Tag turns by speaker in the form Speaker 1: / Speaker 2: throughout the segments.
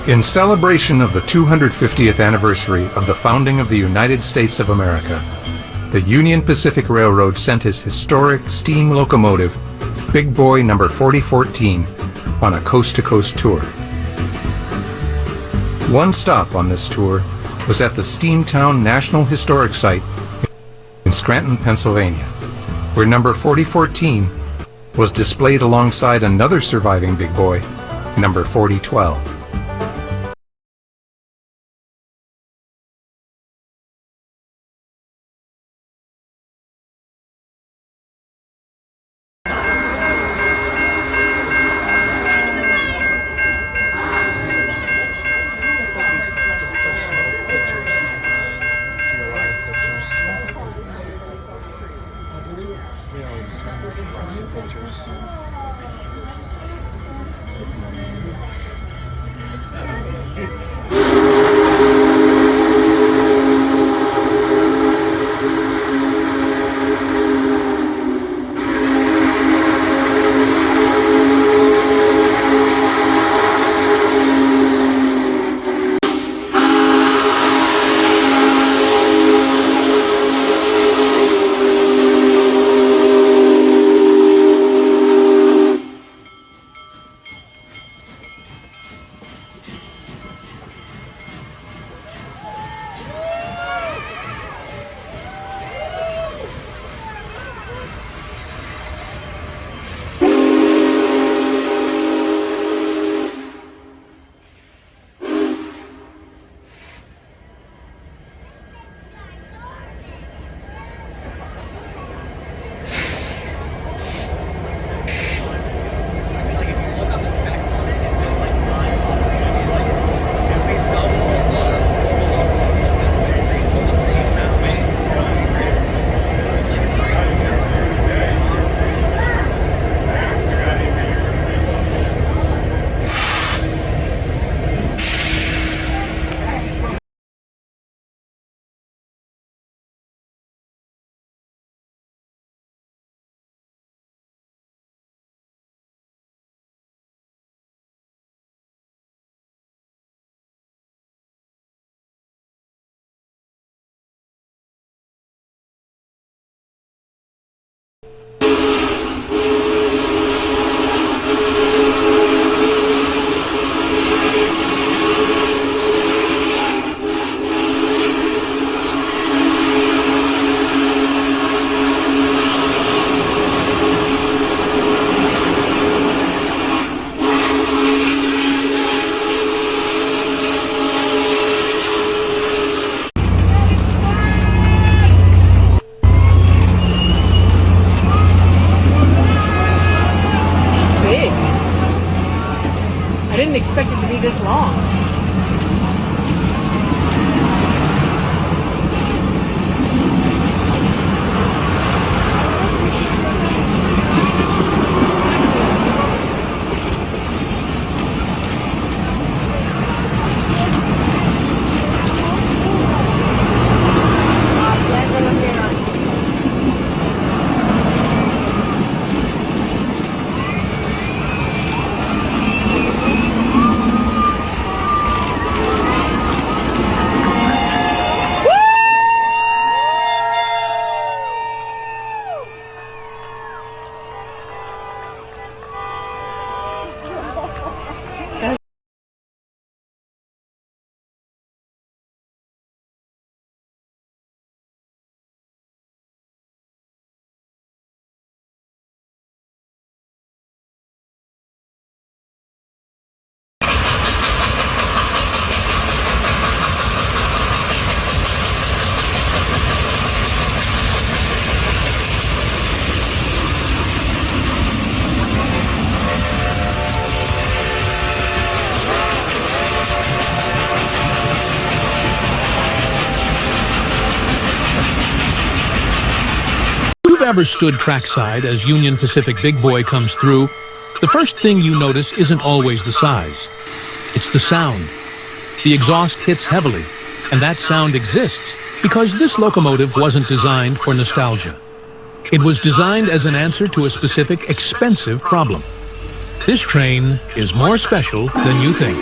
Speaker 1: In celebration of the 250th anniversary of the founding of the United States of America, the Union Pacific Railroad sent his historic steam locomotive, Big Boy number 4014, on a coast-to-coast tour. One stop on this tour was at the Steamtown National Historic Site in Scranton, Pennsylvania, where number 4014 was displayed alongside another surviving Big Boy, number 4012.
Speaker 2: I didn't expect it to be this long.
Speaker 3: If you've ever stood trackside as Union Pacific Big Boy comes through, the first thing you notice isn't always the size. It's the sound. The exhaust hits heavily, and that sound exists because this locomotive wasn't designed for nostalgia. It was designed as an answer to a specific, expensive problem. This train is more special than you think.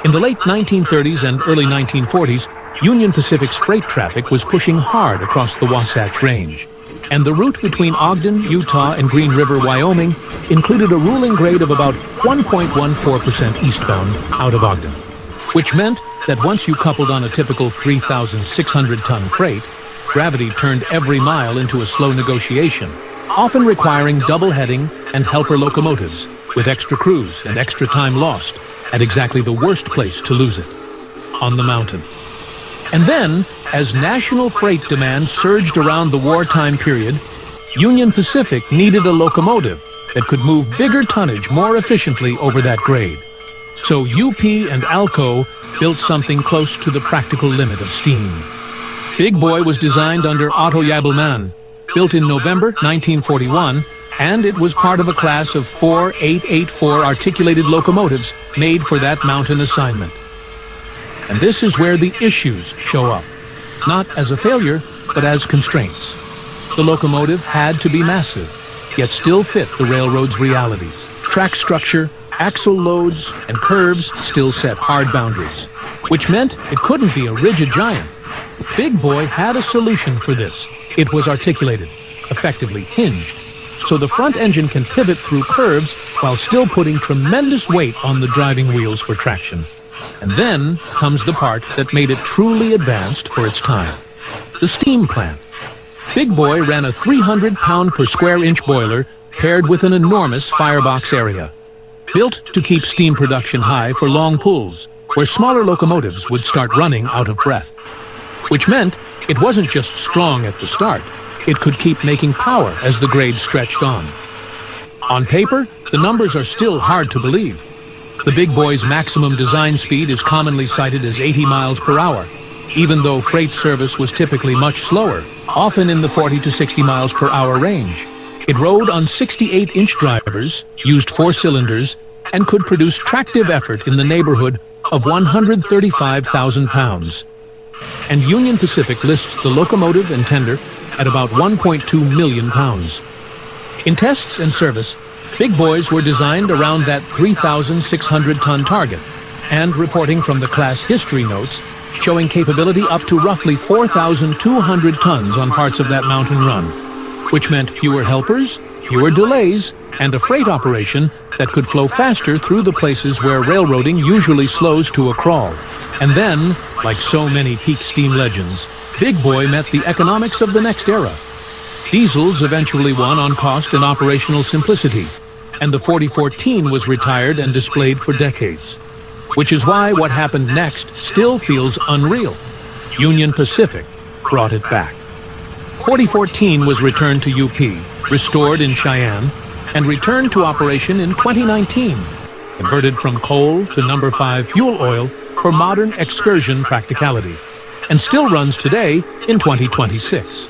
Speaker 3: In the late 1930s and early 1940s, Union Pacific's freight traffic was pushing hard across the Wasatch Range. And the route between Ogden, Utah, and Green River, Wyoming, included a ruling grade of about 1.14% eastbound out of Ogden, which meant that once you coupled on a typical 3,600-ton freight, gravity turned every mile into a slow negotiation, often requiring double heading and helper locomotives, with extra crews and extra time lost at exactly the worst place to lose it, on the mountain. And then, as national freight demand surged around the wartime period, Union Pacific needed a locomotive that could move bigger tonnage more efficiently over that grade. So UP and Alco built something close to the practical limit of steam. Big Boy was designed under Otto Jabelmann, built in November 1941, and it was part of a class of 4 884 articulated locomotives made for that mountain assignment. And this is where the issues show up, not as a failure, but as constraints. The locomotive had to be massive, yet still fit the railroad's realities. Track structure, axle loads, and curves still set hard boundaries, which meant it couldn't be a rigid giant. Big Boy had a solution for this. It was articulated, effectively hinged, so the front engine can pivot through curves while still putting tremendous weight on the driving wheels for traction. And then comes the part that made it truly advanced for its time: the steam plant. Big Boy ran a 300-pound per square inch boiler paired with an enormous firebox area, built to keep steam production high for long pulls, where smaller locomotives would start running out of breath. Which meant it wasn't just strong at the start, it could keep making power as the grade stretched on. On paper, the numbers are still hard to believe. The Big Boy's maximum design speed is commonly cited as 80 miles per hour, even though freight service was typically much slower, often in the 40 to 60 miles per hour range. It rode on 68-inch drivers, used 4 cylinders, and could produce tractive effort in the neighborhood of 135,000 pounds. And Union Pacific lists the locomotive and tender at about 1.2 million pounds. In tests and service, Big Boys were designed around that 3,600-ton target, and reporting from the class history notes showing capability up to roughly 4,200 tons on parts of that mountain run, which meant fewer helpers, fewer delays, and a freight operation that could flow faster through the places where railroading usually slows to a crawl. And then, like so many peak steam legends, Big Boy met the economics of the next era. Diesels eventually won on cost and operational simplicity, and the 4014 was retired and displayed for decades. Which is why what happened next still feels unreal. Union Pacific brought it back. 4014 was returned to UP, restored in Cheyenne, and returned to operation in 2019, converted from coal to No. 5 fuel oil for modern excursion practicality, and still runs today in 2026.